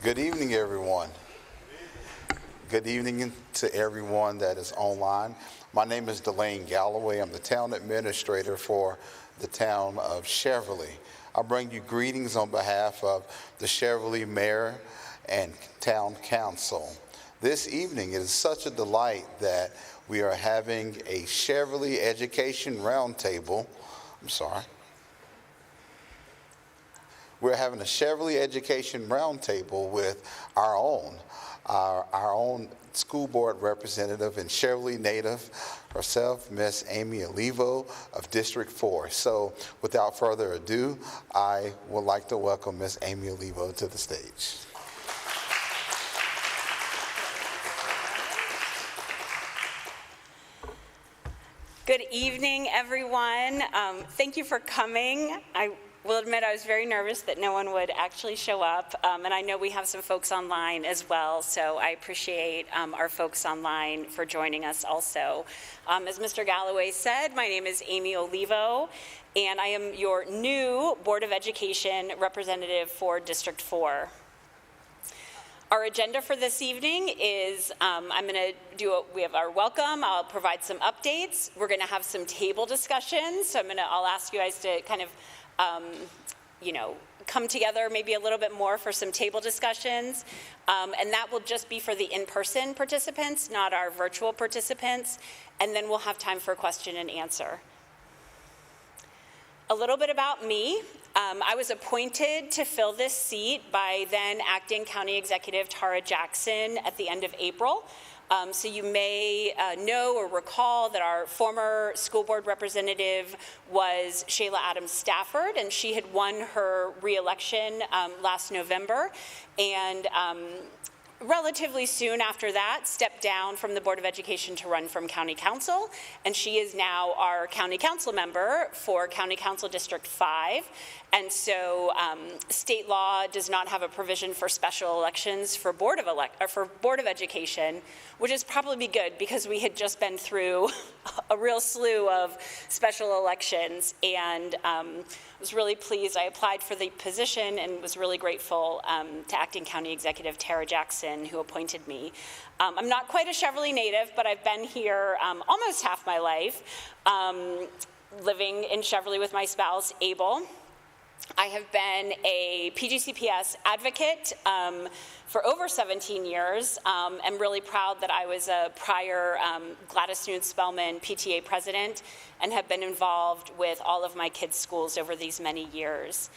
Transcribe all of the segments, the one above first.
Good evening, everyone. Good evening to everyone that is online. My name is Delane Galloway. I'm the town administrator for the town of Cheverly. I bring you greetings on behalf of the Cheverly Mayor and Town Council. This evening, it is such a delight that we are having a Cheverly Education Roundtable. We're having a Cheverly Education Roundtable with our own school board representative and Cheverly native herself, Miss Amy Olivo of District 4. So without further ado, I would like to welcome Miss Amy Olivo to the stage. Good evening, everyone. Thank you for coming. I will admit I was very nervous that no one would actually show up, and I know we have some folks online as well, so I appreciate our folks online for joining us also. As Mr. Galloway said, my name is Amy Olivo, and I am your new Board of Education representative for District 4. Our agenda for this evening is we have our welcome. I'll provide some updates. We're going to have some table discussions. So I'll ask you guys to kind of, come together maybe a little bit more for some table discussions. And that will just be for the in-person participants, not our virtual participants. And then we'll have time for question and answer. A little bit about me. I was appointed to fill this seat by then Acting County Executive Tara Jackson at the end of April. So you may know or recall that our former school board representative was Shayla Adams Stafford, and she had won her re-election last November. And relatively soon after that, stepped down from the Board of Education to run from County Council, and she is now our County Council member for County Council District 5. And so state law does not have a provision for special elections for Board of Education, which is probably good because we had just been through a real slew of special elections, and was really pleased. I applied for the position and was really grateful to Acting County Executive Tara Jackson, who appointed me. I'm not quite a Cheverly native, but I've been here almost half my life, living in Cheverly with my spouse, Abel. I have been a PGCPS advocate for over 17 years. I'm really proud that I was a prior Gladys Noon-Spellman PTA president and have been involved with all of my kids' schools over these many years.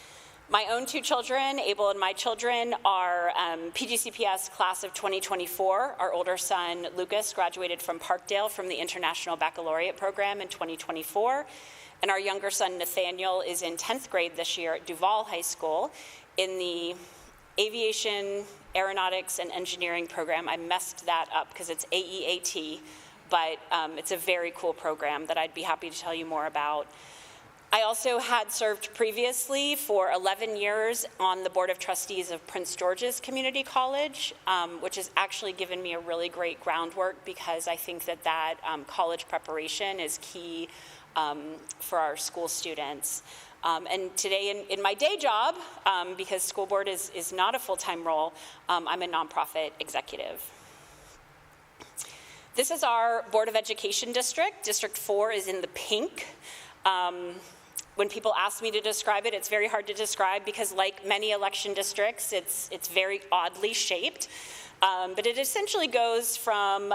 My own two children, Abel and my children, are PGCPS class of 2024. Our older son, Lucas, graduated from Parkdale from the International Baccalaureate program in 2024. And our younger son, Nathaniel, is in 10th grade this year at Duval High School in the Aviation, Aeronautics, and Engineering program. I messed that up because it's AEAT, but it's a very cool program that I'd be happy to tell you more about. I also had served previously for 11 years on the Board of Trustees of Prince George's Community College, which has actually given me a really great groundwork because I think that college preparation is key for our school students. And today in my day job, because school board is not a full-time role, I'm a nonprofit executive. This is our Board of Education district. District 4 is in the pink. When people ask me to describe it, it's very hard to describe because like many election districts, it's very oddly shaped. But it essentially goes from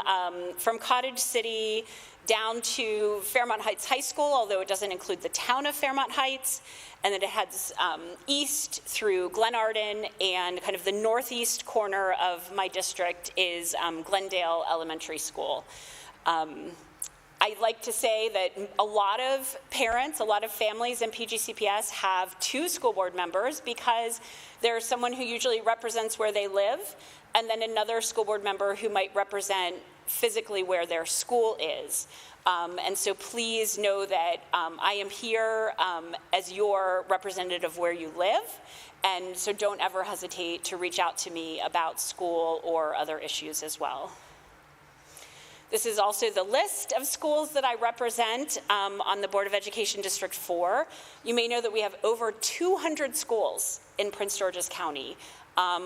Cottage City down to Fairmont Heights High School, although it doesn't include the town of Fairmont Heights, and then it heads east through Glenarden, and kind of the northeast corner of my district is Glendale Elementary School. I like to say that a lot of parents, a lot of families in PGCPS have two school board members because there's someone who usually represents where they live, and then another school board member who might represent physically where their school is. And so please know that I am here as your representative where you live, and so don't ever hesitate to reach out to me about school or other issues as well. This is also the list of schools that I represent on the Board of Education District 4. You may know that we have over 200 schools in Prince George's County.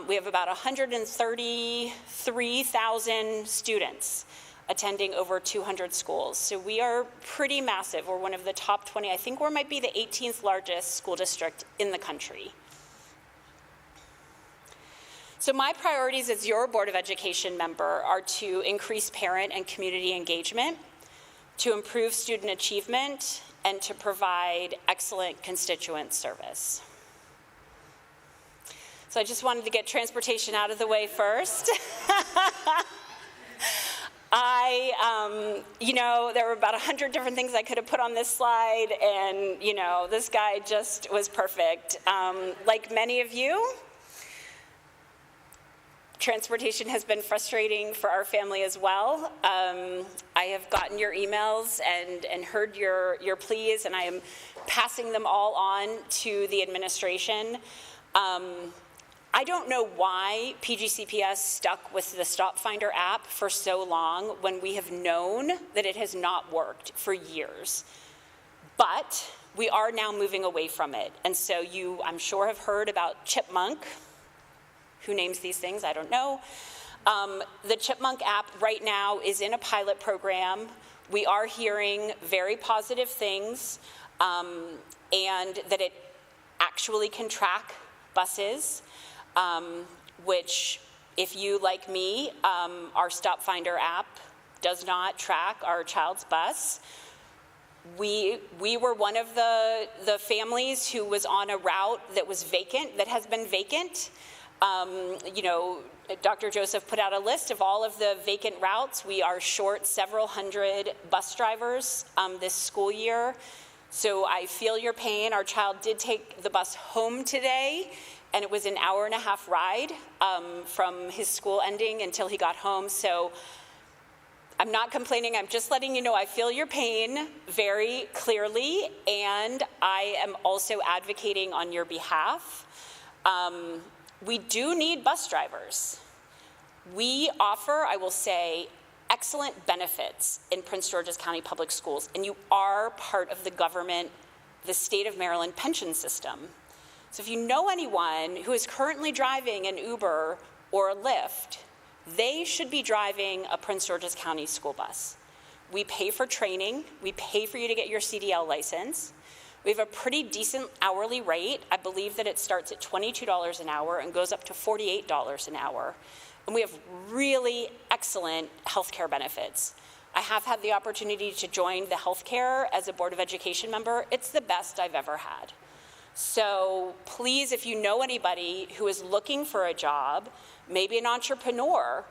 We have about 133,000 students attending over 200 schools. So we are pretty massive. We're one of the top 20. I think we might be the 18th largest school district in the country. So my priorities as your Board of Education member are to increase parent and community engagement, to improve student achievement, and to provide excellent constituent service. So I just wanted to get transportation out of the way first. There were about 100 different things I could have put on this slide, and, this guy just was perfect. Like many of you, transportation has been frustrating for our family as well. I have gotten your emails and heard your pleas, and I am passing them all on to the administration. I don't know why PGCPS stuck with the Stop Finder app for so long when we have known that it has not worked for years. But we are now moving away from it. And so you, I'm sure, have heard about Chipmunk. Who names these things? I don't know. The Chipmunk app right now is in a pilot program. We are hearing very positive things, and that it actually can track buses, which, if you, like me, our Stop Finder app does not track our child's bus. We were one of the families who was on a route that was vacant, that has been vacant. Dr. Joseph put out a list of all of the vacant routes. We are short several hundred bus drivers this school year. So I feel your pain. Our child did take the bus home today, and it was an hour-and-a-half ride from his school ending until he got home. So I'm not complaining. I'm just letting you know I feel your pain very clearly, and I am also advocating on your behalf. We do need bus drivers. We offer, I will say, excellent benefits in Prince George's County Public Schools, and you are part of the government, the state of Maryland pension system. So if you know anyone who is currently driving an Uber or a Lyft, they should be driving a Prince George's County school bus. We pay for training. We pay for you to get your CDL license. We have a pretty decent hourly rate. I believe that it starts at $22 an hour and goes up to $48 an hour. And we have really excellent healthcare benefits. I have had the opportunity to join the healthcare as a Board of Education member. It's the best I've ever had. So please, if you know anybody who is looking for a job, maybe an entrepreneur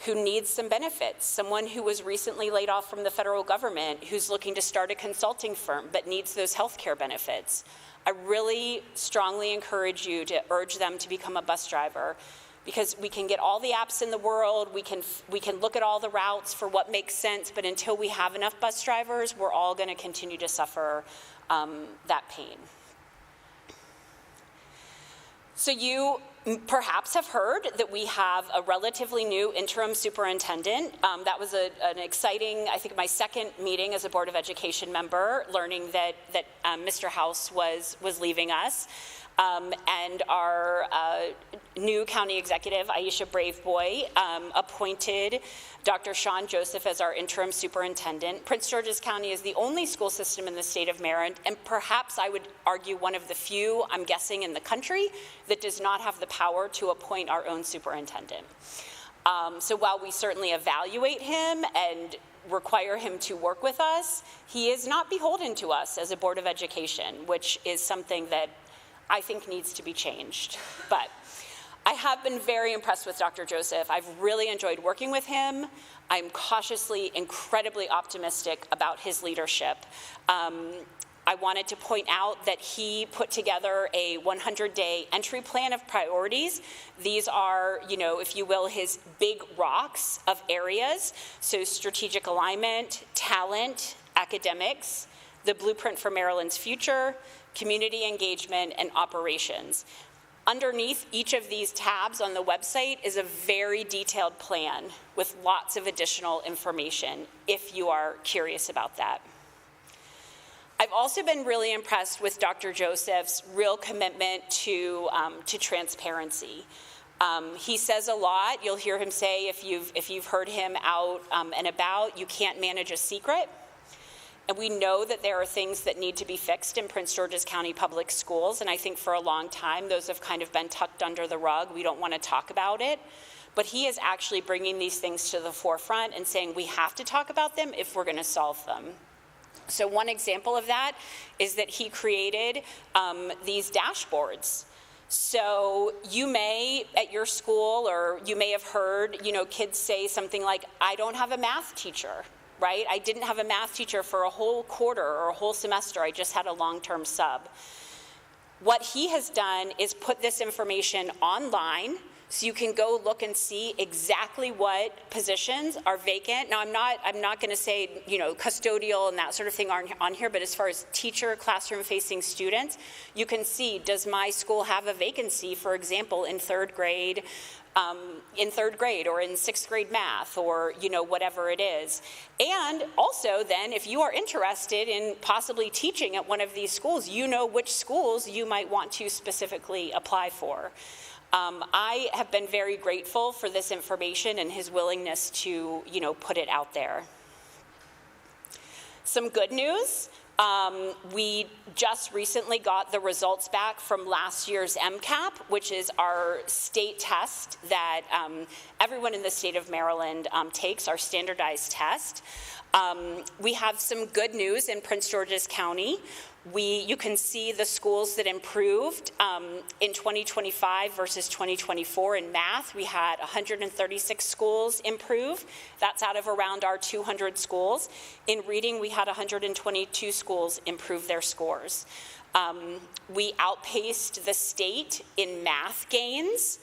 who needs some benefits, someone who was recently laid off from the federal government who's looking to start a consulting firm but needs those health care benefits, I really strongly encourage you to urge them to become a bus driver, because we can get all the apps in the world, we can look at all the routes for what makes sense, but until we have enough bus drivers, we're all going to continue to suffer that pain. So you perhaps have heard that we have a relatively new interim superintendent. That was an exciting, I think, my second meeting as a Board of Education member, learning that Mr. House was leaving us. And our new county executive, Aisha Braveboy, appointed Dr. Sean Joseph as our interim superintendent. Prince George's County is the only school system in the state of Maryland, and perhaps I would argue one of the few, I'm guessing, in the country that does not have the power to appoint our own superintendent. So while we certainly evaluate him and require him to work with us, he is not beholden to us as a Board of Education, which is something that I think needs to be changed. But I have been very impressed with Dr. Joseph. I've really enjoyed working with him. I'm cautiously, incredibly optimistic about his leadership. I wanted to point out that he put together a 100-day entry plan of priorities. These are, if you will, his big rocks of areas. So strategic alignment, talent, academics, the blueprint for Maryland's future, community engagement, and operations. Underneath each of these tabs on the website is a very detailed plan with lots of additional information if you are curious about that. I've also been really impressed with Dr. Joseph's real commitment to transparency. He says a lot. You'll hear him say, if you've heard him out and about, you can't manage a secret. And we know that there are things that need to be fixed in Prince George's County Public Schools, and I think for a long time those have kind of been tucked under the rug. We don't want to talk about it. But he is actually bringing these things to the forefront and saying we have to talk about them if we're going to solve them. So one example of that is that he created these dashboards. So you may, at your school, or you may have heard, kids say something like, I don't have a math teacher, right? I didn't have a math teacher for a whole quarter or a whole semester. I just had a long-term sub. What he has done is put this information online, so you can go look and see exactly what positions are vacant. Now, I'm not going to say, custodial and that sort of thing aren't on here, but as far as teacher, classroom-facing students, you can see, does my school have a vacancy, for example, in third grade or in sixth grade math, or whatever it is. And also then, if you are interested in possibly teaching at one of these schools, you know which schools you might want to specifically apply for. I have been very grateful for this information and his willingness to, put it out there. Some good news. We just recently got the results back from last year's MCAP, which is our state test that everyone in the state of Maryland takes, our standardized test. We have some good news in Prince George's County. You can see the schools that improved in 2025 versus 2024 in math. We had 136 schools improve. That's out of around our 200 schools. In reading, we had 122 schools improve their scores. We outpaced the state in math gains.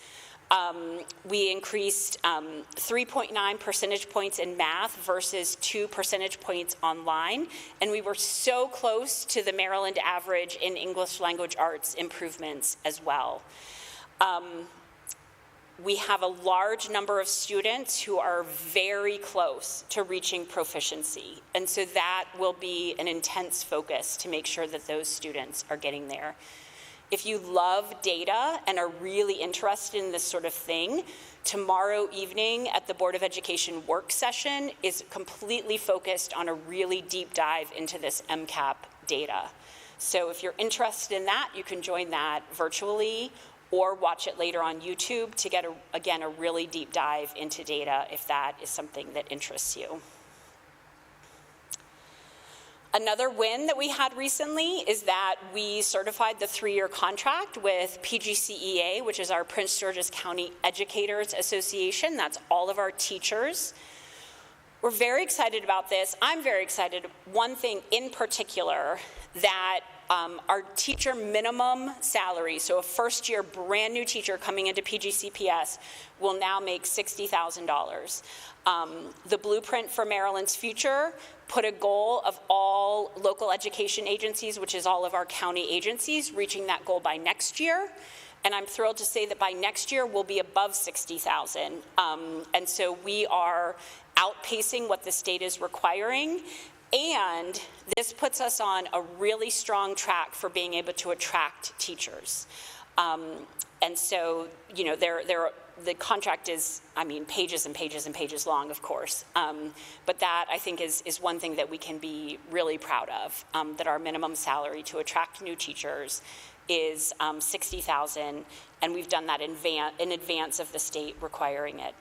We increased 3.9 percentage points in math versus 2 percentage points online, and we were so close to the Maryland average in English language arts improvements as well. We have a large number of students who are very close to reaching proficiency, and so that will be an intense focus to make sure that those students are getting there. If you love data and are really interested in this sort of thing, tomorrow evening at the Board of Education work session is completely focused on a really deep dive into this MCAP data. So if you're interested in that, you can join that virtually or watch it later on YouTube to get, again, a really deep dive into data if that is something that interests you. Another win that we had recently is that we certified the 3-year contract with PGCEA, which is our Prince George's County Educators Association. That's all of our teachers. We're very excited about this. I'm very excited. One thing in particular, that our teacher minimum salary, so a first-year brand new teacher coming into PGCPS, will now make $60,000. The Blueprint for Maryland's Future put a goal of all local education agencies, which is all of our county agencies, reaching that goal by next year. And I'm thrilled to say that by next year, we'll be above 60,000. And so we are outpacing what the state is requiring. And this puts us on a really strong track for being able to attract teachers. And so, the contract is, pages and pages and pages long, of course. But that, I think, is one thing that we can be really proud of, that our minimum salary to attract new teachers is $60,000, and we've done that in advance of the state requiring it.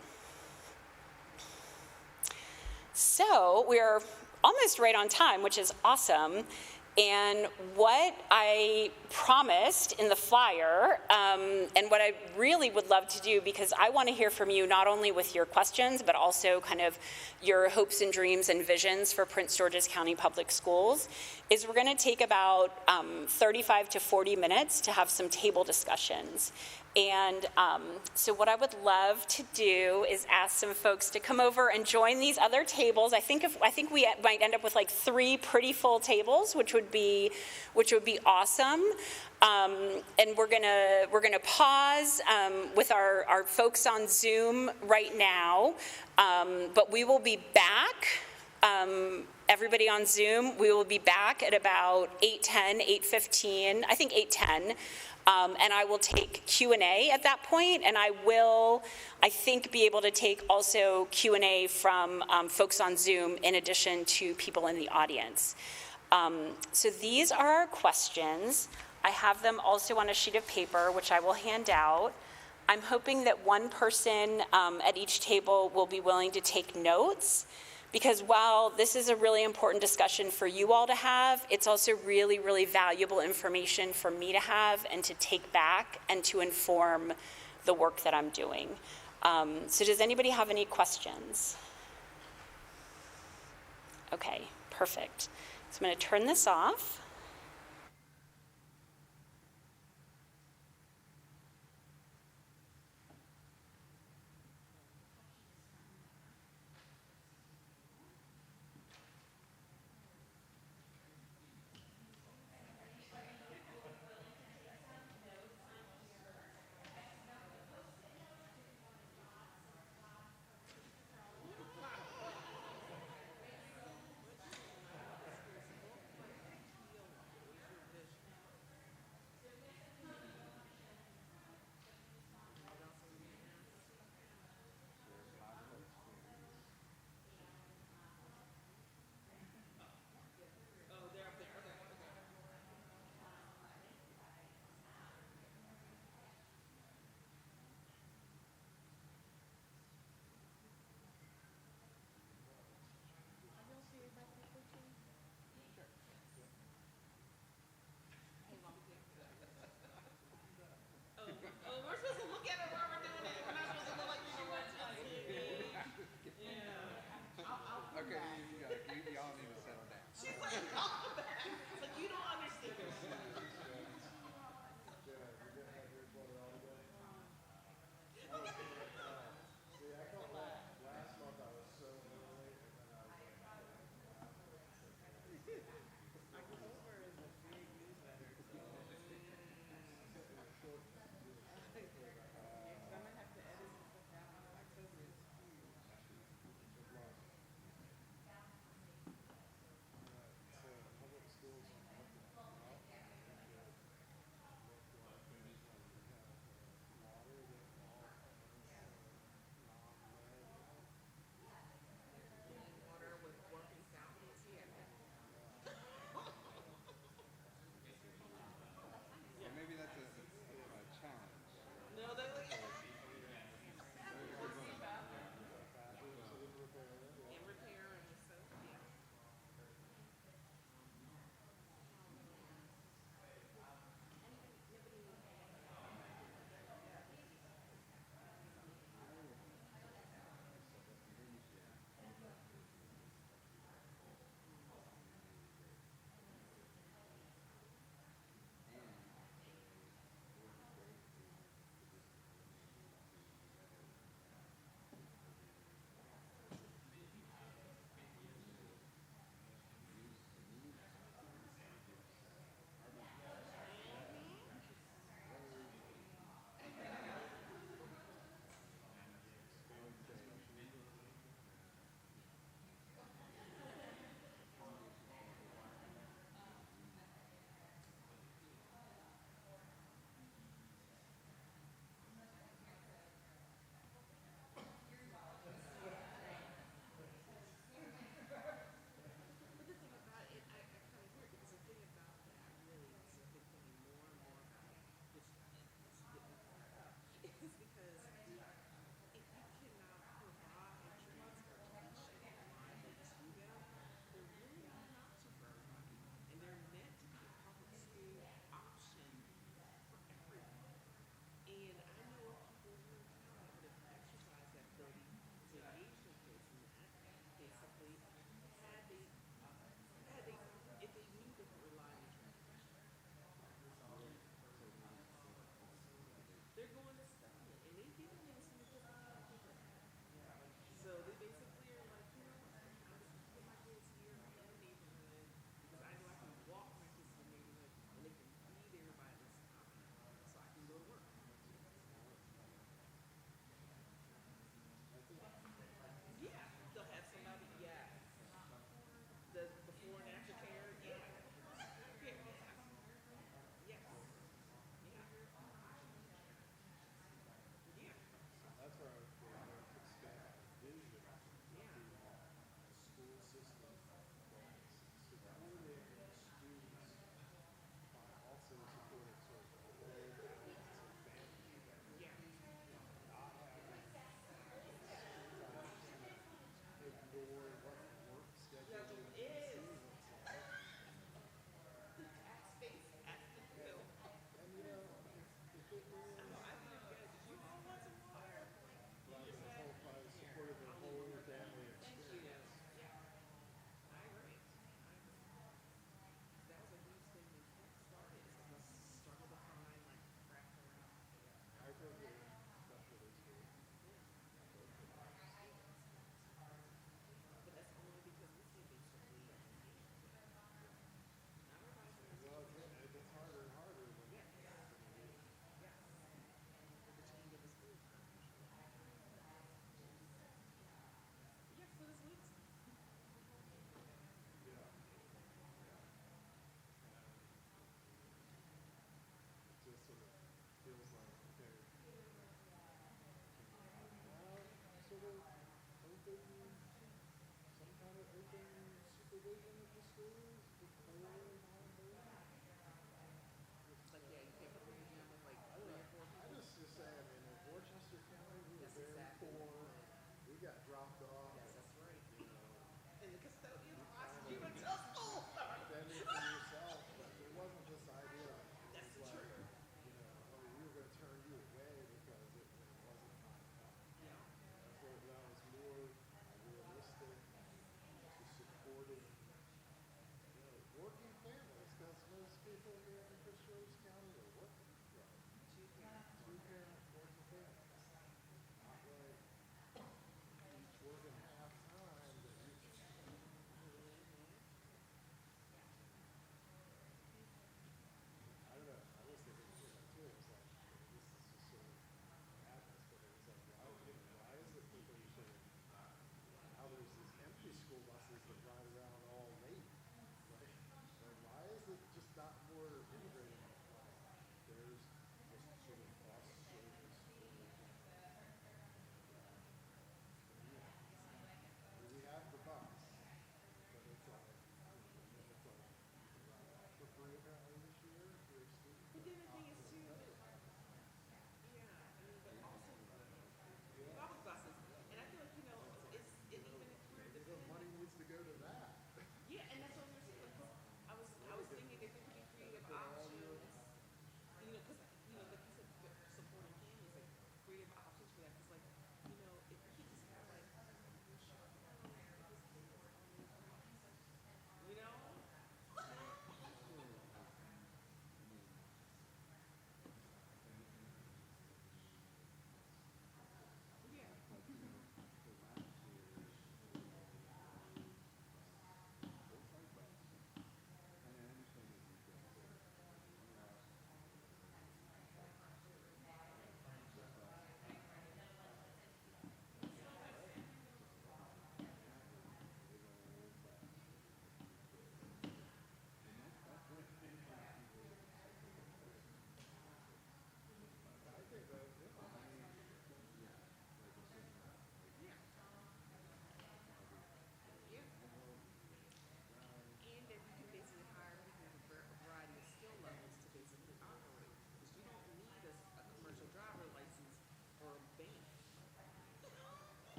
So we're almost right on time, which is awesome. And what I promised in the flyer, and what I really would love to do, because I want to hear from you not only with your questions, but also kind of your hopes and dreams and visions for Prince George's County Public Schools, is we're going to take about 35 to 40 minutes to have some table discussions. And so what I would love to do is ask some folks to come over and join these other tables. I think we might end up with like 3 pretty full tables, which would be awesome. And we're gonna pause with our folks on Zoom right now, but we will be back everybody on Zoom, we will be back at about 8:10, 8:15, I think 8:10. And I will take Q&A at that point, and I will, I think, be able to take also Q&A from folks on Zoom in addition to people in the audience. So these are our questions. I have them also on a sheet of paper, which I will hand out. I'm hoping that one person at each table will be willing to take notes, because while this is a really important discussion for you all to have, it's also really, really valuable information for me to have and to take back and to inform the work that I'm doing. So does anybody have any questions? Okay, perfect. So I'm going to turn this off. they use some kind of open supervision at the schools before non-voting? Like, yeah, you can't put the museum with like I three don't or know. four I people. just say, I mean, in Worcester County, we were That's very exactly the poor. point. We got dropped off. Yes, that's right. You know, And the custodians you watched kind you of until school started. fended for yourself, but there wasn't this idea of, it That's was the like, truth. you know, oh, we were going to turn you away because it wasn't high enough. Yeah. I thought that was more realistic to supporting, you know, working families.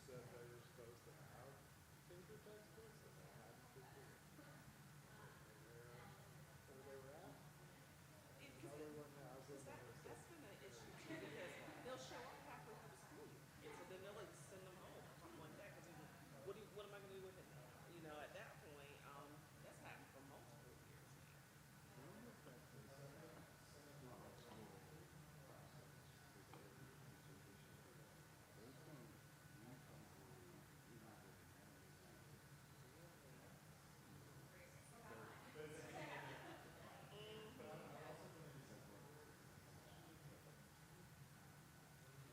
said they were supposed to have tinker textbooks and they hadn't tinkered where they were at. Another one has them and they said, That's been an issue too because they'll show up halfway through the school year, and so then they'll like send them home or something like that. Because what am I going to do with it now? You know, at that point, that's happened for multiple years now. I wonder if that's in some school process that those don't Really?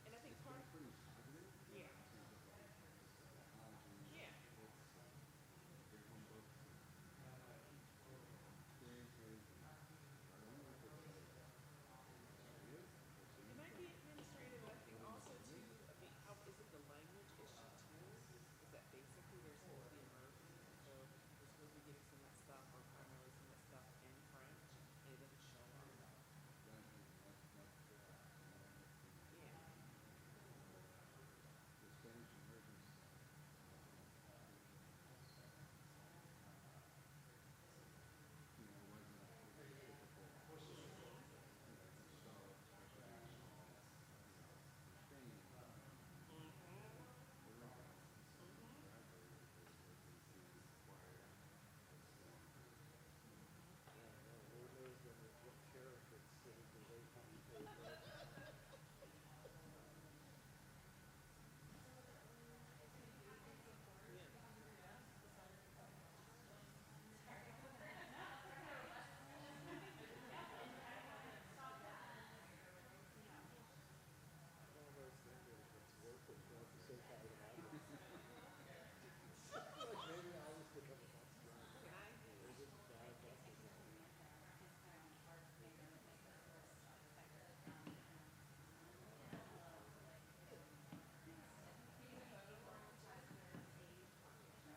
And I think part, yeah, yeah, it might be administrative, but I think also too. I mean, how is it the language issue too? Is that basically they're supposed to be immersed, and so they're supposed to be getting some of that stuff, or primarily some of that stuff in French, and it doesn't show up. Yeah. Mhm. Mhm. Mhm. Yeah, no, Lord knows what tariff it's sitting to wait to be paid right now. Yeah. It's one of those things that if it's worth it for the sake of it, I would. Like maybe I'll just become a bus driver. Can I? Or just drive buses all the time. Yeah.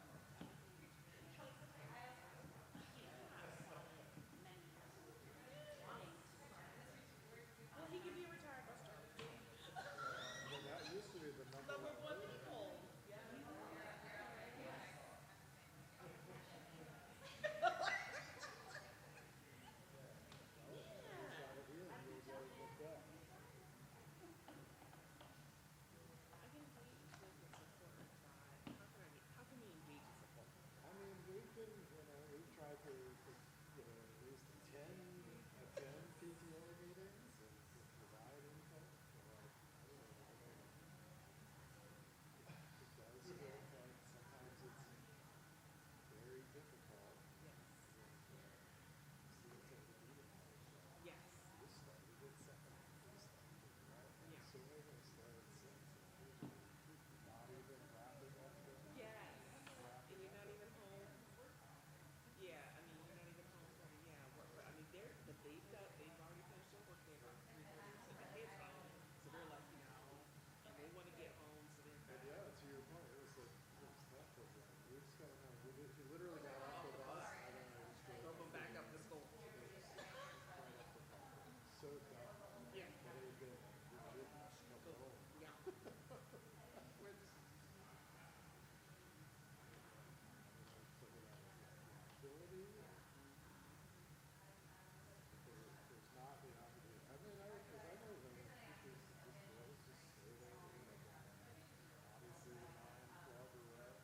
Well, he can be a retired bus driver too. I mean, that used to be the number Number one one motivator. loophole. Well, now he's got it here and he's already booked up. I can engage with and support, but how can we engage and support? I mean, we've been, we've tried to at least attend PTO meetings and to provide input, but I don't know, it does feel like sometimes it's very difficult Yes. when students have to do the hard stuff. Yes. This started at 7, this started at 11, Yeah. so we're gonna start at 6, and here's your, not even wrapping up Yes. And wrapping you're up not the even home. Yeah, I mean, you're not even home from, yeah, work. But I mean, they've already finished their work day about 3:30 to send the kids home. So they're like, and they want to get home. So they're But kind of yeah, to your point, it was tough. It was like, we just got home. We literally got off the bus. I don't know, just drove drove them back up to school. right up the park. So dumb. Yeah. But it had been legit come Go. home. Yeah. We're I don't know, some of that is like liability. If there's not the opportunity. I mean, because I know there are teachers that just girls just stay there. Like, obviously the non-club or whatever.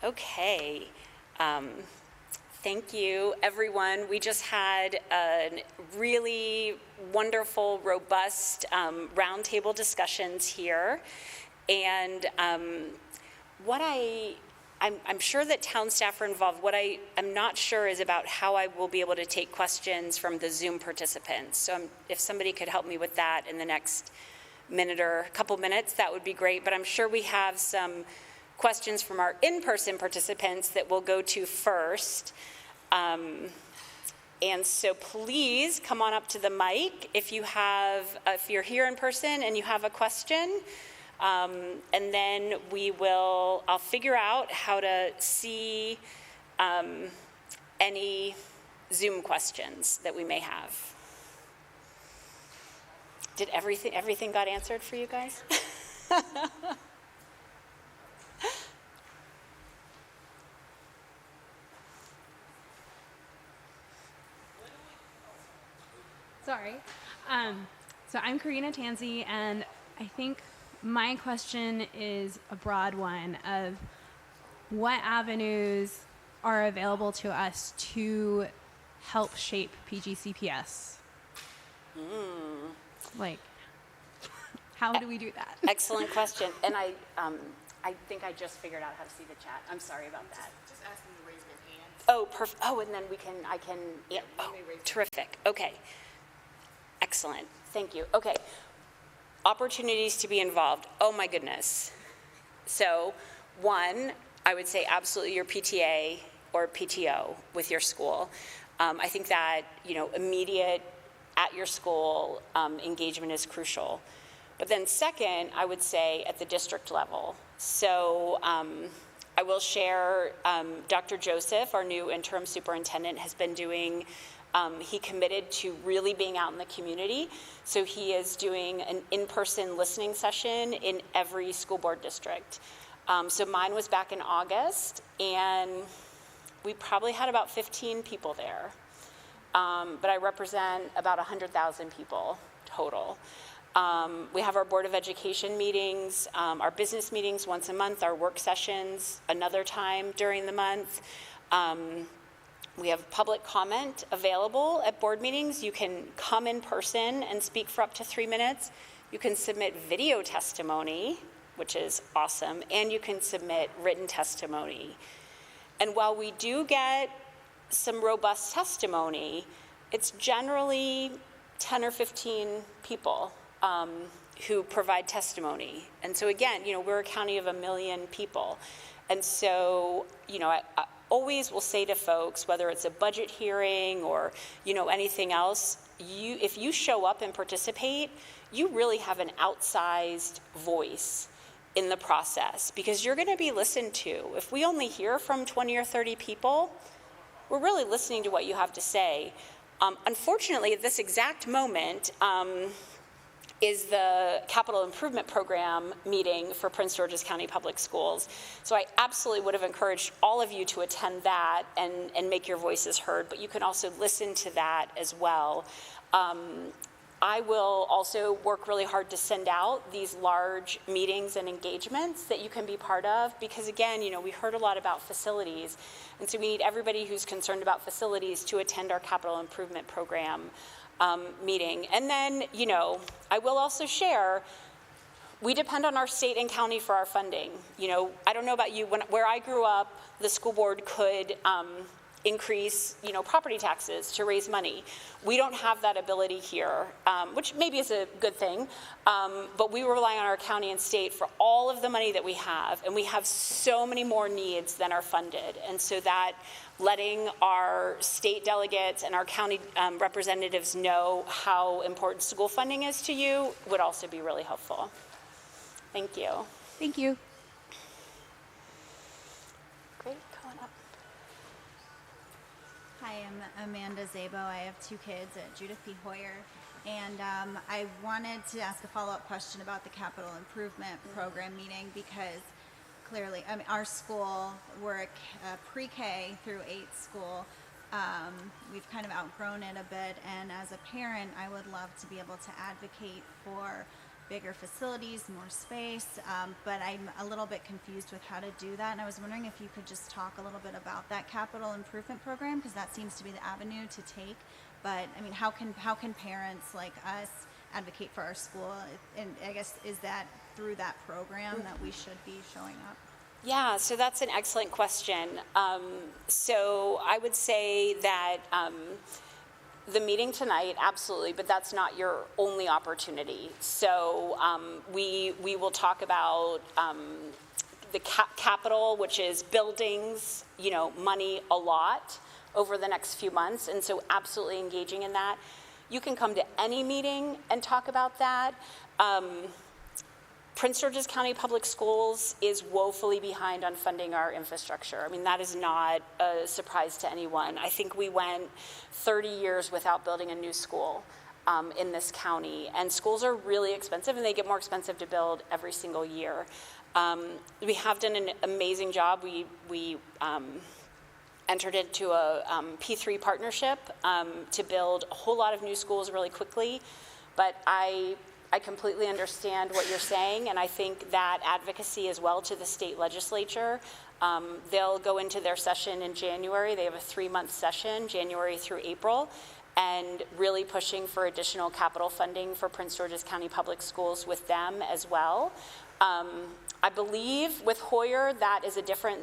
Okay. Thank you, everyone. We just had a really wonderful, robust roundtable discussions here. And I'm sure that town staff are involved. What I'm not sure is about how I will be able to take questions from the Zoom participants. So if somebody could help me with that in the next minute or a couple minutes, that would be great. But I'm sure we have some questions from our in-person participants that we'll go to first. And so please come on up to the mic if you're here in person and you have a question. And then I'll figure out how to see any Zoom questions that we may have. Did everything got answered for you guys? Sorry. So I'm Karina Tansey, and I think my question is a broad one of what avenues are available to us to help shape PGCPS? Like, how do we do that? Excellent question. And I think I just figured out how to see the chat. I'm sorry about that. Just ask them to raise their hand. Oh, perfect. Oh, and then yeah. Oh, terrific. Okay. Excellent. Thank you. Okay. Opportunities to be involved. Oh my goodness. So, one, I would say absolutely your PTA or PTO with your school. I think that, immediate at your school engagement is crucial. But then second, I would say at the district level. So I will share Dr. Joseph, our new interim superintendent, has been doing he committed to really being out in the community. So he is doing an in-person listening session in every school board district. So mine was back in August, and we probably had about 15 people there. But I represent about 100,000 people total. We have our Board of Education meetings, our business meetings once a month, our work sessions another time during the month. We have public comment available at board meetings. You can come in person and speak for up to 3 minutes. You can submit video testimony, which is awesome, and you can submit written testimony. And while we do get some robust testimony, it's generally 10 or 15 people who provide testimony. And so again, we're a county of 1 million people. And so, I always will say to folks, whether it's a budget hearing or, anything else, if you show up and participate, you really have an outsized voice in the process because you're going to be listened to. If we only hear from 20 or 30 people, we're really listening to what you have to say. Unfortunately, at this exact moment, is the Capital Improvement Program meeting for Prince George's County Public Schools. So I absolutely would have encouraged all of you to attend that and make your voices heard, but you can also listen to that as well. I will also work really hard to send out these large meetings and engagements that you can be part of because again, we heard a lot about facilities, and so we need everybody who's concerned about facilities to attend our Capital Improvement Program meeting. And then, I will also share, we depend on our state and county for our funding. I don't know about you, where I grew up, the school board could increase, property taxes to raise money. We don't have that ability here, which maybe is a good thing, but we rely on our county and state for all of the money that we have, and we have so many more needs than are funded. And so that letting our state delegates and our county representatives know how important school funding is to you would also be really helpful. Thank you. Thank you. Great, come on up. Hi, I'm Amanda Zabo. I have 2 kids at Judith P. Hoyer. And I wanted to ask a follow-up question about the Capital Improvement Program meeting because clearly, our school, we're a pre-K through 8 school. We've kind of outgrown it a bit. And as a parent, I would love to be able to advocate for bigger facilities, more space, but I'm a little bit confused with how to do that. And I was wondering if you could just talk a little bit about that capital improvement program, because that seems to be the avenue to take. But I mean, how can parents like us advocate for our school? And I guess, is that through that program that we should be showing up? Yeah, so that's an excellent question. So I would say that the meeting tonight, absolutely, but that's not your only opportunity. So we will talk about the capital, which is buildings, money a lot over the next few months, and so absolutely engaging in that. You can come to any meeting and talk about that. Prince George's County Public Schools is woefully behind on funding our infrastructure. I mean, that is not a surprise to anyone. I think we went 30 years without building a new school in this county, and schools are really expensive, and they get more expensive to build every single year. We have done an amazing job. We entered into a P3 partnership to build a whole lot of new schools really quickly, but I completely understand what you're saying, and I think that advocacy as well to the state legislature. They'll go into their session in January. They have a 3-month session, January through April, and really pushing for additional capital funding for Prince George's County Public Schools with them as well. I believe with Hoyer, that is a different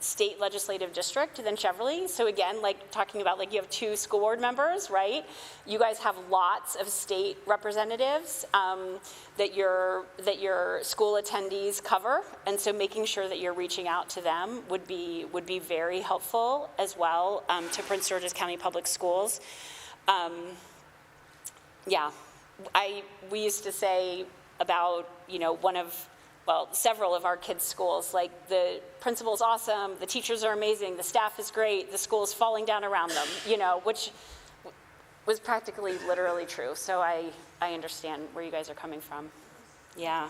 state legislative district than Cheverly. So again, like talking about, like, you have 2 school board members, right? You guys have lots of state representatives that your school attendees cover, and so making sure that you're reaching out to them would be very helpful as well to Prince George's County Public Schools. Yeah, we used to say about several of our kids' schools, like, the principal's awesome, the teachers are amazing, the staff is great, the school's falling down around them, which was practically literally true. So I understand where you guys are coming from. Yeah.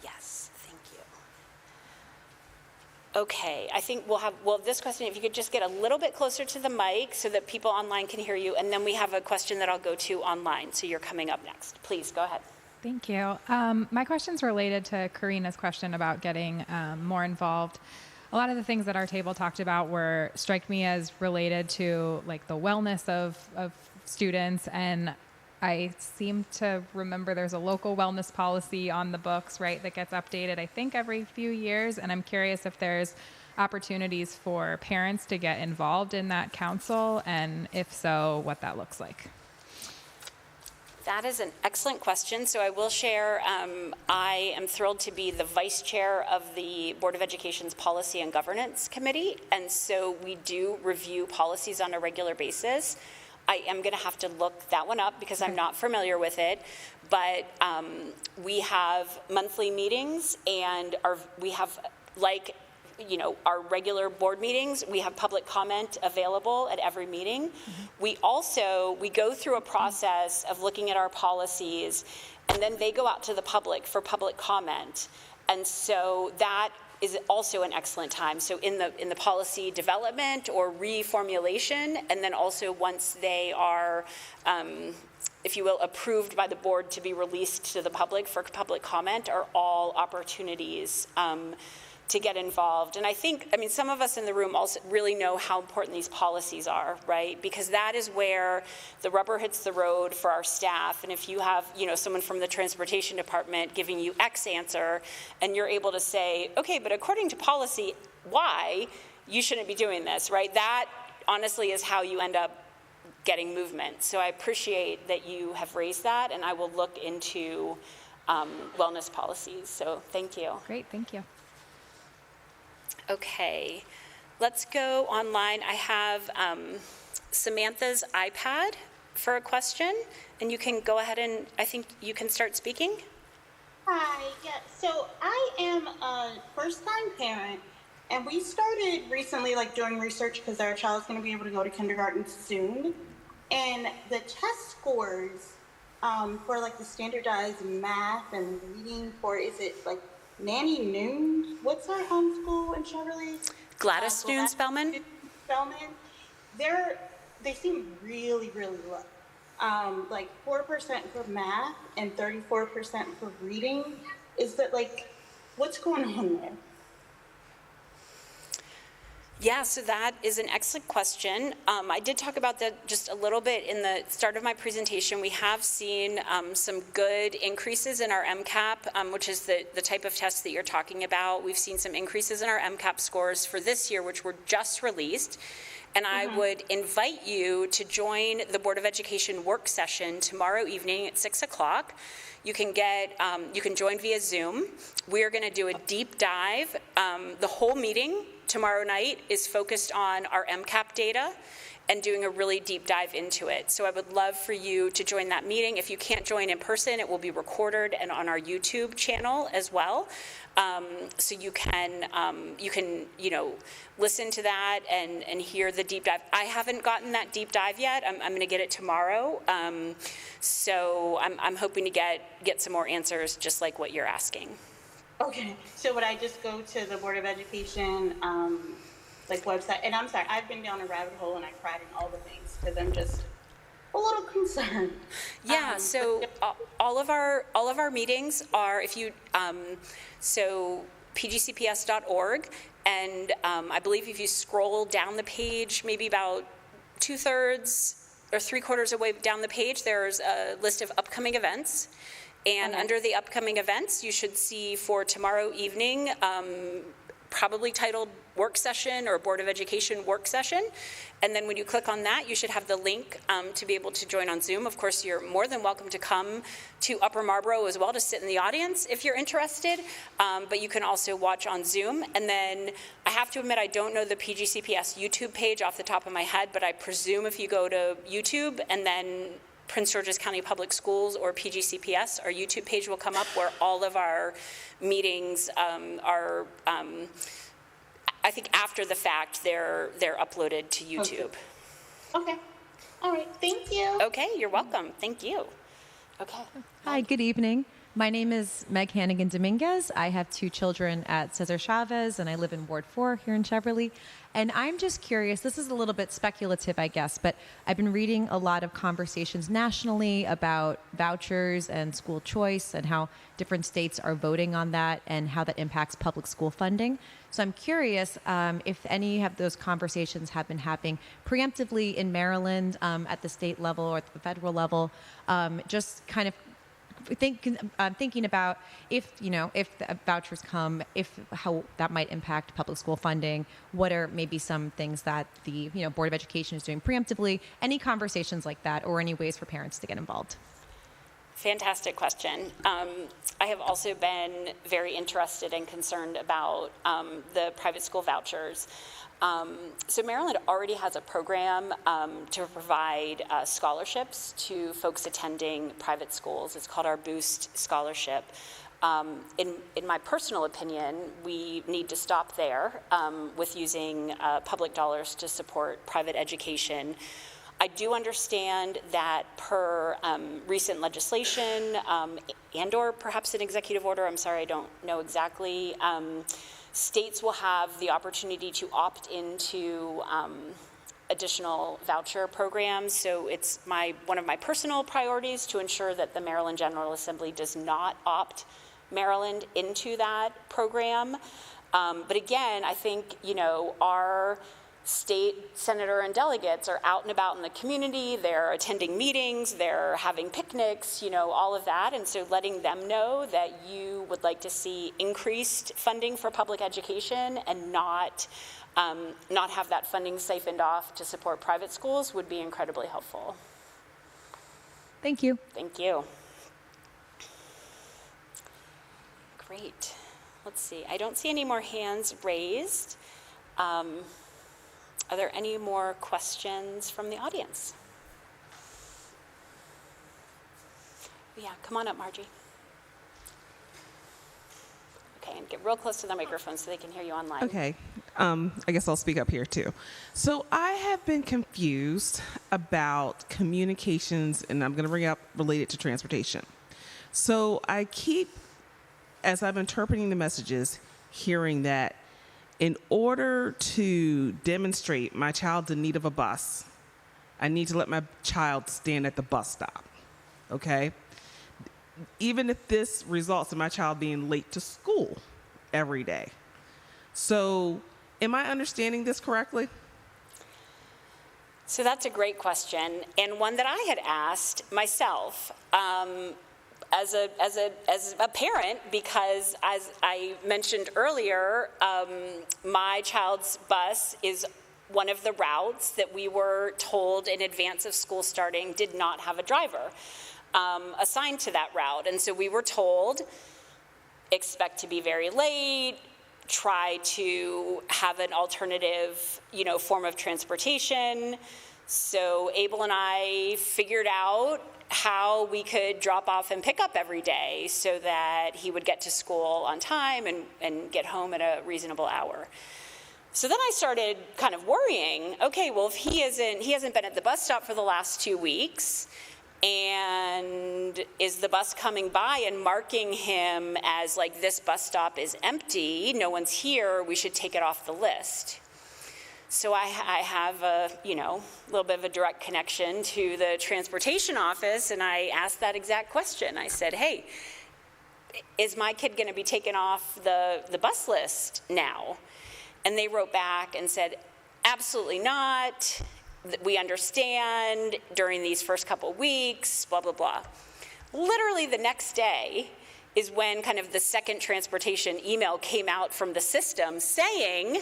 Yes, thank you. Okay, I think we'll have this question, if you could just get a little bit closer to the mic so that people online can hear you, and then we have a question that I'll go to online, so you're coming up next. Please, go ahead. Thank you. My question's related to Karina's question about getting more involved. A lot of the things that our table talked about strike me as related to, like, the wellness of students, and I seem to remember there's a local wellness policy on the books, right, that gets updated, I think, every few years. And I'm curious if there's opportunities for parents to get involved in that council, and if so, what that looks like. That is an excellent question. So I will share, I am thrilled to be the vice chair of the Board of Education's Policy and Governance Committee. And so we do review policies on a regular basis. I am going to have to look that one up because I'm not familiar with it, but we have monthly meetings, and we have, like, our regular board meetings, we have public comment available at every meeting. Mm-hmm. We go through a process of looking at our policies, and then they go out to the public for public comment. And so that is also an excellent time. So in the policy development or reformulation, and then also once they are, if you will, approved by the board to be released to the public for public comment, are all opportunities to get involved. And I think, some of us in the room also really know how important these policies are, right? Because that is where the rubber hits the road for our staff. And if you have, someone from the transportation department giving you X answer, and you're able to say, okay, but according to policy Y, you shouldn't be doing this, right? That honestly is how you end up getting movement. So I appreciate that you have raised that, and I will look into wellness policies. So thank you. Great, thank you. Okay, let's go online. I have Samantha's iPad for a question, and you can go ahead and I think you can start speaking. Hi, yeah, so I am a first-time parent, and we started recently, doing research because our child's going to be able to go to kindergarten soon, and the test scores for, the standardized math and reading for, is it, Nanny Noon, what's our homeschool in Cheverly? Gladys Noon Spellman? Spellman. They seem really, really low. Like 4% for math and 34% for reading. Is that like, what's going on there? Yeah, so that is an excellent question. I did talk about that just a little bit in the start of my presentation. We have seen some good increases in our MCAP, which is the type of test that you're talking about. We've seen some increases in our MCAP scores for this year, which were just released. And I would invite you to join the Board of Education work session tomorrow evening at 6 o'clock. You can join via Zoom. We are going to do a deep dive. The whole meeting tomorrow night is focused on our MCAP data and doing a really deep dive into it. So I would love for you to join that meeting. If you can't join in person, it will be recorded and on our YouTube channel as well. So you can listen to that and hear the deep dive. I haven't gotten that deep dive yet. I'm going to get it tomorrow. So I'm hoping to get some more answers just like what you're asking. Okay, so would I just go to the Board of Education website? And I'm sorry, I've been down a rabbit hole and I cried in all the things because I'm just a little concerned. Yeah, so all of our meetings are so pgcps.org, and I believe if you scroll down the page, maybe about 2/3 or 3/4 away down the page, there's a list of upcoming events. And under the upcoming events, you should see for tomorrow evening, probably titled work session or Board of Education work session. And then when you click on that, you should have the link to be able to join on Zoom. Of course, you're more than welcome to come to Upper Marlboro as well to sit in the audience if you're interested. But you can also watch on Zoom. And then I have to admit, I don't know the PGCPS YouTube page off the top of my head, but I presume if you go to YouTube and then Prince George's County Public Schools or PGCPS, our YouTube page will come up where all of our meetings are, I think after the fact, they're uploaded to YouTube. Okay. All right. Thank you. Okay, you're welcome. Thank you. Okay. Hi, good evening. My name is Meg Hannigan Dominguez. I have 2 children at Cesar Chavez, and I live in Ward 4 here in Cheverly. And I'm just curious, this is a little bit speculative, I guess, but I've been reading a lot of conversations nationally about vouchers and school choice and how different states are voting on that and how that impacts public school funding. So I'm curious if any of those conversations have been happening preemptively in Maryland at the state level or at the federal level, just kind of thinking about if the vouchers come, how that might impact public school funding. What are maybe some things that the Board of Education is doing preemptively? Any conversations like that, or any ways for parents to get involved? Fantastic question. I have also been very interested and concerned about the private school vouchers. So Maryland already has a program to provide scholarships to folks attending private schools. It's called our Boost Scholarship. In my personal opinion, we need to stop there with using public dollars to support private education. I do understand that per recent legislation and or perhaps an executive order, I'm sorry, I don't know exactly, states will have the opportunity to opt into additional voucher programs. So it's one of my personal priorities to ensure that the Maryland General Assembly does not opt Maryland into that program. But again, I think, our state senator and delegates are out and about in the community, they're attending meetings, they're having picnics, all of that. And so letting them know that you would like to see increased funding for public education and not have that funding siphoned off to support private schools would be incredibly helpful. Thank you. Thank you. Great. Let's see. I don't see any more hands raised. Are there any more questions from the audience? Yeah, come on up, Margie. Okay, and get real close to the microphone so they can hear you online. Okay, I guess I'll speak up here too. So I have been confused about communications, and I'm going to bring up related to transportation. So I keep as I'm interpreting the messages, hearing that in order to demonstrate my child's in need of a bus, I need to let my child stand at the bus stop, okay? Even if this results in my child being late to school every day. So, am I understanding this correctly? So that's a great question, and one that I had asked myself as a parent, because as I mentioned earlier, my child's bus is one of the routes that we were told in advance of school starting did not have a driver assigned to that route. And so we were told, expect to be very late, try to have an alternative, form of transportation. So Abel and I figured out how we could drop off and pick up every day so that he would get to school on time and get home at a reasonable hour. So then I started kind of worrying, okay, well, if he hasn't been at the bus stop for the last 2 weeks, and is the bus coming by and marking him as like, this bus stop is empty, no one's here, we should take it off the list. So I have a little bit of a direct connection to the transportation office, and I asked that exact question. I said, hey, is my kid gonna be taken off the bus list now? And they wrote back and said, absolutely not. We understand during these first couple weeks, blah, blah, blah. Literally the next day is when kind of the second transportation email came out from the system saying,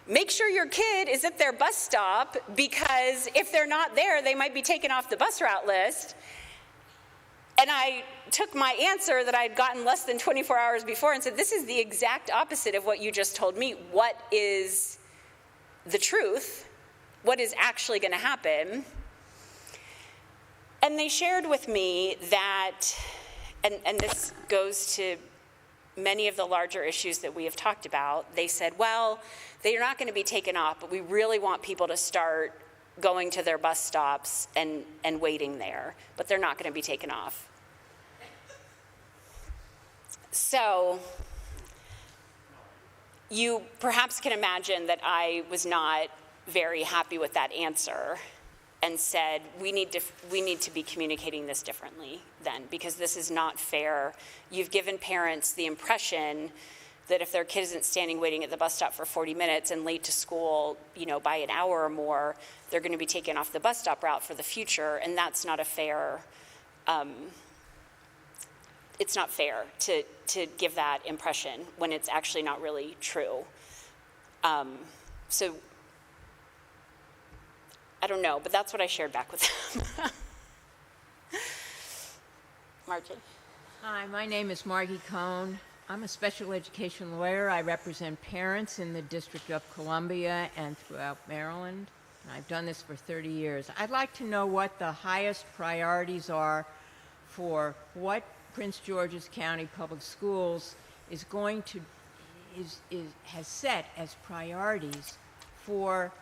make sure your kid is at their bus stop, because if they're not there, they might be taken off the bus route list. And I took my answer that I'd gotten less than 24 hours before and said, this is the exact opposite of what you just told me. What is the truth? What is actually going to happen? And they shared with me that, and this goes to many of the larger issues that we have talked about, they said, well, they're not going to be taken off, but we really want people to start going to their bus stops and waiting there, but they're not going to be taken off. So you perhaps can imagine that I was not very happy with that answer and said, we need to be communicating this differently then, because this is not fair. You've given parents the impression that if their kid isn't standing waiting at the bus stop for 40 minutes and late to school, by an hour or more, they're going to be taken off the bus stop route for the future, and that's not a fair, it's not fair to give that impression when it's actually not really true. So I don't know, but that's what I shared back with them. Margie. Hi, my name is Margie Cohn. I'm a special education lawyer. I represent parents in the District of Columbia and throughout Maryland. And I've done this for 30 years. I'd like to know what the highest priorities are for what Prince George's County Public Schools is going to, has set as priorities for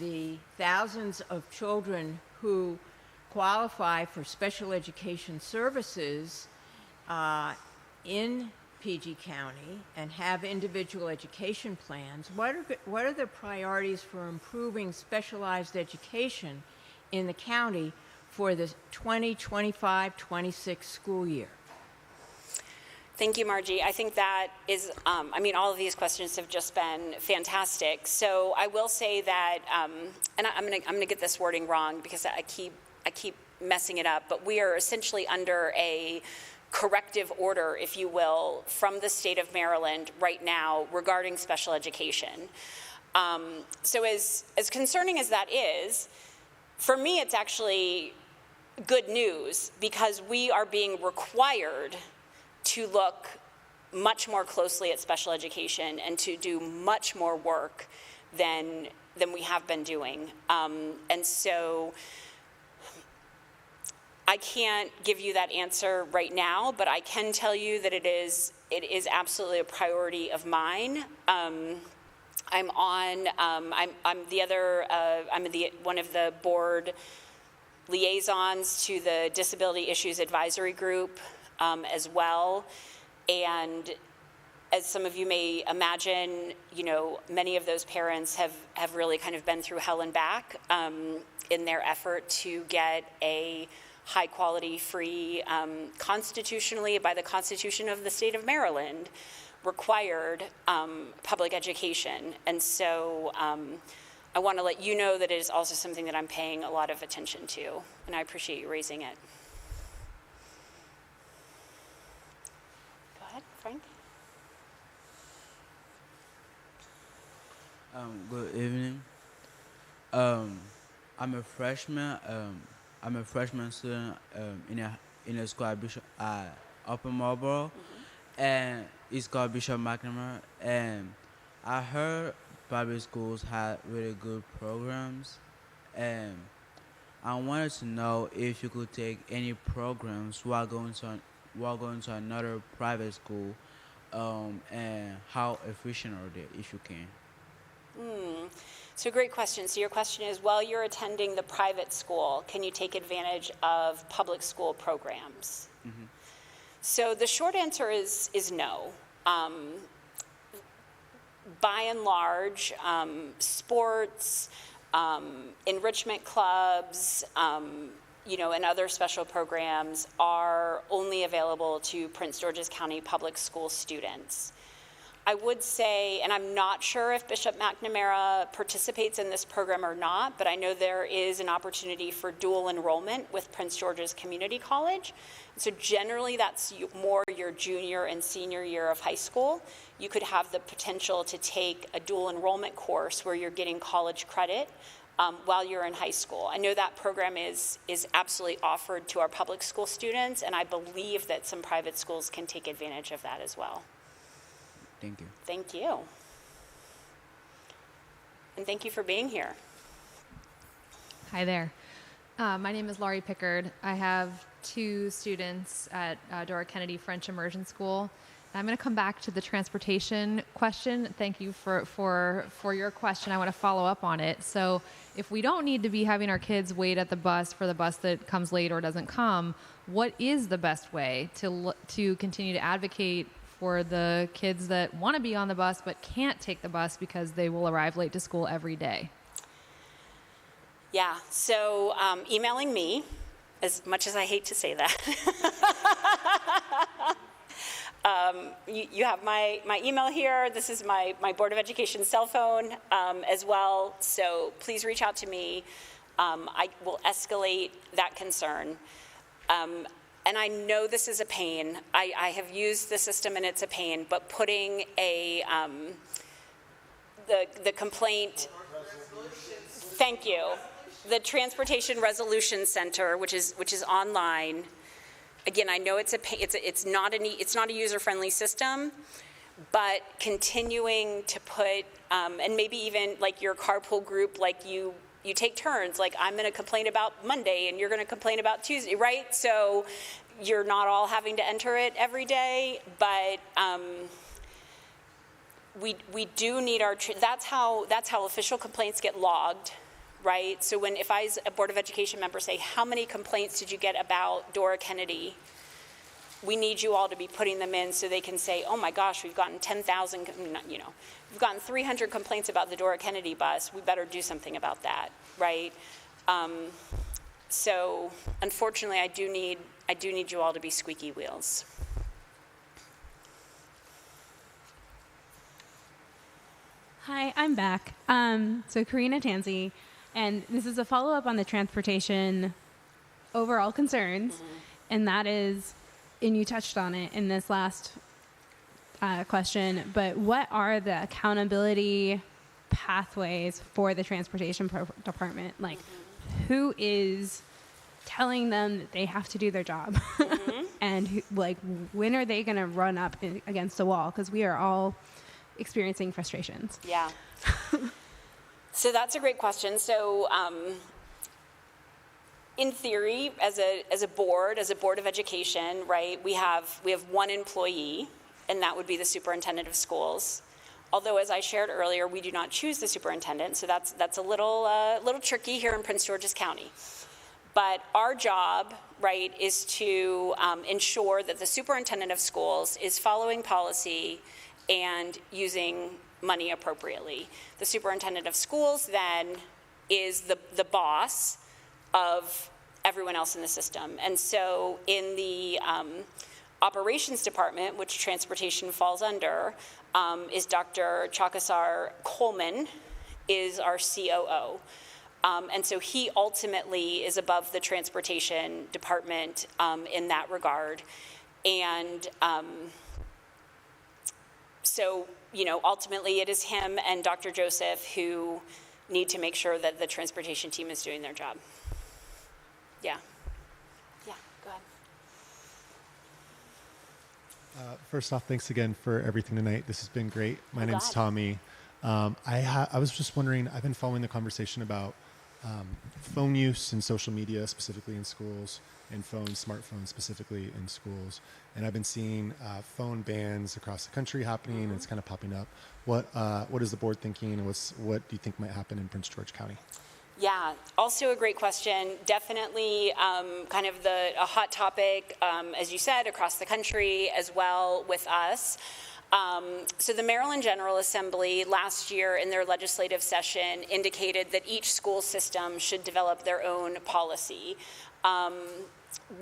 the thousands of children who qualify for special education services in PG County and have individual education plans. What are the priorities for improving specialized education in the county for the 2025-26 school year? Thank you, Margie. I think that is, all of these questions have just been fantastic. So I will say that, and I'm gonna get this wording wrong because I keep messing it up, but we are essentially under a corrective order, if you will, from the state of Maryland right now regarding special education. So as concerning as that is, for me it's actually good news, because we are being required to look much more closely at special education and to do much more work than we have been doing. And so I can't give you that answer right now, but I can tell you that it is absolutely a priority of mine. I'm one of the board liaisons to the Disability Issues Advisory Group as well. And as some of you may imagine, you know, many of those parents have really kind of been through hell and back in their effort to get a high quality, free, constitutionally, by the Constitution of the state of Maryland, required public education. And so I want to let you know that it is also something that I'm paying a lot of attention to, and I appreciate you raising it. Go ahead, Frank. Good evening. I'm a freshman. I'm a freshman student in a school at Upper Marlboro, and it's called Bishop McNamara. And I heard private schools had really good programs, and I wanted to know if you could take any programs while going to another private school, and how efficient are they, if you can. So great question. So your question is, while you're attending the private school, can you take advantage of public school programs? So the short answer is no. By and large, sports, enrichment clubs, you know, and other special programs are only available to Prince George's County public school students. I would say, and I'm not sure if Bishop McNamara participates in this program or not, but I know there is an opportunity for dual enrollment with Prince George's Community College. So generally that's more your junior and senior year of high school. You could have the potential to take a dual enrollment course where you're getting college credit while you're in high school. I know that program is absolutely offered to our public school students, and I believe that some private schools can take advantage of that as well. Thank you. Thank you. And thank you for being here. Hi there. My name is Laurie Pickard. I have 2 students at Dora Kennedy French Immersion School. I'm going to come back to the transportation question. Thank you for your question. I want to follow up on it. So if we don't need to be having our kids wait at the bus for the bus that comes late or doesn't come, what is the best way to continue to advocate for the kids that want to be on the bus but can't take the bus because they will arrive late to school every day? Yeah, so emailing me, as much as I hate to say that. You have my email here. This is my Board of Education cell phone as well, so please reach out to me. I will escalate that concern. And I know this is a pain. I have used the system and it's a pain, but putting the complaint, thank you, the Transportation Resolution Center, which is online. Again, I know it's not a user-friendly system, but continuing to put, and maybe even like your carpool group, like you take turns, like I'm going to complain about Monday and you're going to complain about Tuesday, right? So you're not all having to enter it every day, but we do need that's how official complaints get logged, right? So if I, as a Board of Education member, say, how many complaints did you get about Dora Kennedy? We need you all to be putting them in so they can say, oh my gosh, we've gotten 10,000, we've gotten 300 complaints about the Dora Kennedy bus. We better do something about that, right? So unfortunately, I do need you all to be squeaky wheels. Hi, I'm back. So Karina Tansey, and this is a follow-up on the transportation overall concerns, and that is, and you touched on it in this last question, but what are the accountability pathways for the transportation department? Like, who is telling them that they have to do their job? And when are they going to run up against the wall? Because we are all experiencing frustrations. Yeah. So that's a great question. So in theory, as a board of education, right, we have one employee, and that would be the superintendent of schools. Although, as I shared earlier, we do not choose the superintendent, so that's a little tricky here in Prince George's County. But our job, right, is to ensure that the superintendent of schools is following policy and using money appropriately. The superintendent of schools then is the boss of everyone else in the system. And so in the operations department, which transportation falls under, is Dr. Chakasar Coleman, is our COO. And so he ultimately is above the transportation department in that regard. And so, you know, ultimately it is him and Dr. Joseph who need to make sure that the transportation team is doing their job. Yeah. Yeah, go ahead. First off, thanks again for everything tonight. This has been great. My name's Tommy. I was just wondering, I've been following the conversation about phone use and social media, specifically in schools, and smartphones specifically in schools. And I've been seeing phone bans across the country happening, and it's kind of popping up. What is the board thinking, and what do you think might happen in Prince George County? Yeah, also a great question. Definitely kind of a hot topic, as you said, across the country as well with us. So the Maryland General Assembly last year in their legislative session indicated that each school system should develop their own policy.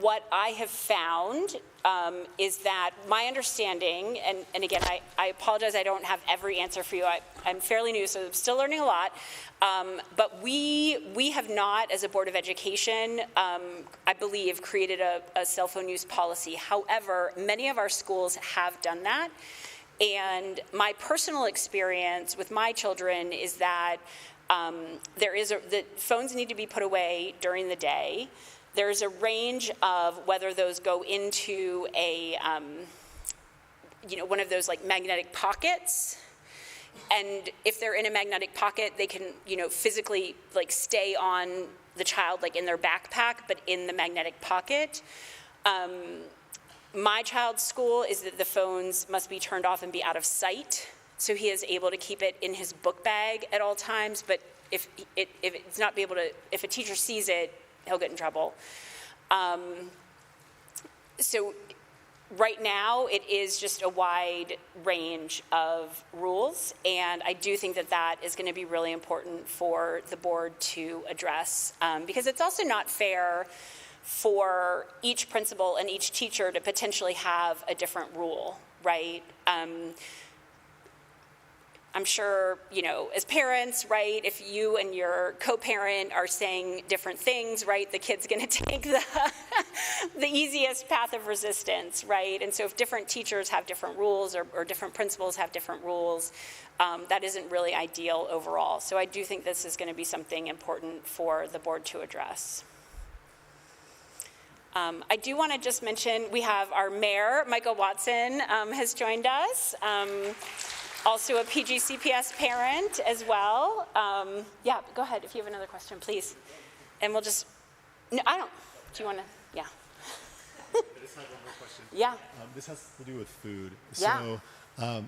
What I have found is that my understanding, and again, I apologize, I don't have every answer for you. I'm fairly new, so I'm still learning a lot. But we have not, as a Board of Education, I believe, created a cell phone use policy. However, many of our schools have done that. And my personal experience with my children is that the phones need to be put away during the day. There's a range of whether those go into a, one of those like magnetic pockets. And if they're in a magnetic pocket, they can, physically like stay on the child, like in their backpack, but in the magnetic pocket. My child's school is that the phones must be turned off and be out of sight. So he is able to keep it in his book bag at all times. But if it's not be able to, if a teacher sees it, he'll get in trouble. So right now, it is just a wide range of rules, and I do think that is going to be really important for the board to address, because it's also not fair for each principal and each teacher to potentially have a different rule, right? I'm sure, as parents, right, if you and your co-parent are saying different things, right, the kid's going to take the easiest path of resistance, right? And so if different teachers have different rules or different principals have different rules, that isn't really ideal overall. So I do think this is going to be something important for the board to address. I do want to just mention we have our mayor, Michael Watson, has joined us. Also a PGCPS parent as well. Yeah, go ahead if you have another question, please. And we'll just, no, I don't, do you want to, yeah. I just have one more question. Yeah. This has to do with food. Yeah. So,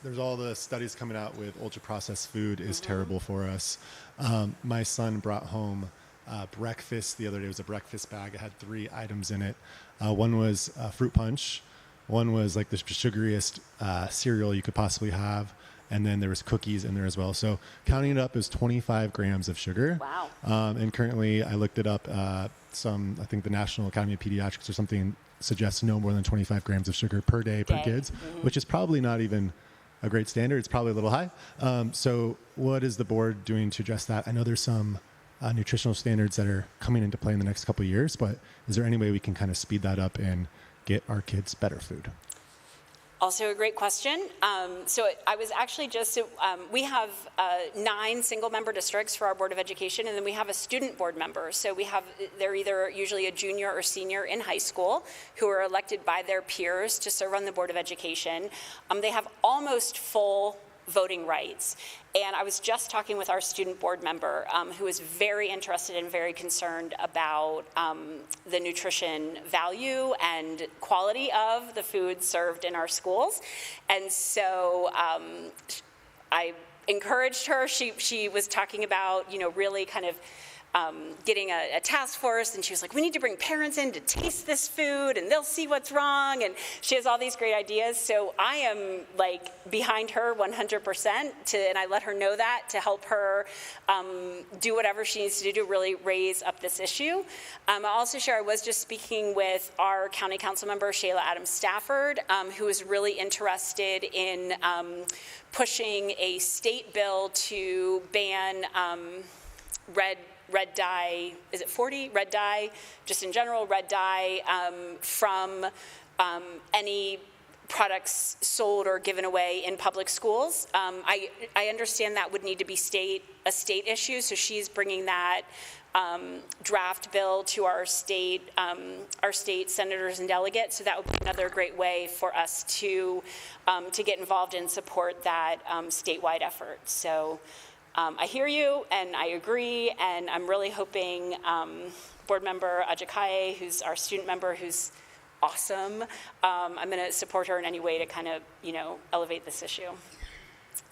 there's all the studies coming out with ultra-processed food is terrible for us. My son brought home breakfast the other day. It was a breakfast bag. It had 3 items in it. One was fruit punch. One was like the sugariest cereal you could possibly have. And then there was cookies in there as well. So counting it up is 25 grams of sugar. Wow. And currently I looked it up. I think the National Academy of Pediatrics or something suggests no more than 25 grams of sugar per day per kids, which is probably not even a great standard. It's probably a little high. So what is the board doing to address that? I know there's some nutritional standards that are coming into play in the next couple of years, but is there any way we can kind of speed that up and get our kids better food? Also a great question. So I was actually we have 9 single-member districts for our Board of Education, and then we have a student board member. So they're either usually a junior or senior in high school who are elected by their peers to serve on the Board of Education. They have almost full voting rights. And I was just talking with our student board member who is very interested and very concerned about the nutrition value and quality of the food served in our schools. And so I encouraged her. She was talking about, really kind of getting a task force, and she was like, we need to bring parents in to taste this food, and they'll see what's wrong, and she has all these great ideas. So I am like behind her 100%, and I let her know that to help her do whatever she needs to do to really raise up this issue. I'll also share, I was just speaking with our county council member, Shayla Adams Stafford, who is really interested in pushing a state bill to ban red dye, is it 40? Red dye, just in general, red dye from any products sold or given away in public schools. I understand that would need to be a state issue, so she's bringing that draft bill to our state senators and delegates. So that would be another great way for us to get involved and support that statewide effort. So I hear you, and I agree, and I'm really hoping board member Ajakaye, who's our student member, who's awesome, I'm going to support her in any way to kind of, elevate this issue.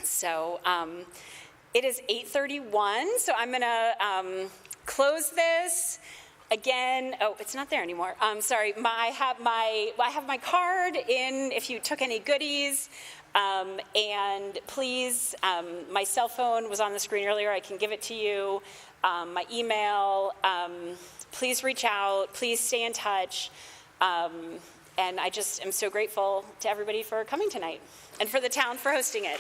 So it is 8:31, so I'm going to close this. Again, oh, it's not there anymore. Sorry, I have my card in if you took any goodies. And please, my cell phone was on the screen earlier. I can give it to you. My email. Please reach out. Please stay in touch. And I just am so grateful to everybody for coming tonight and for the town for hosting it.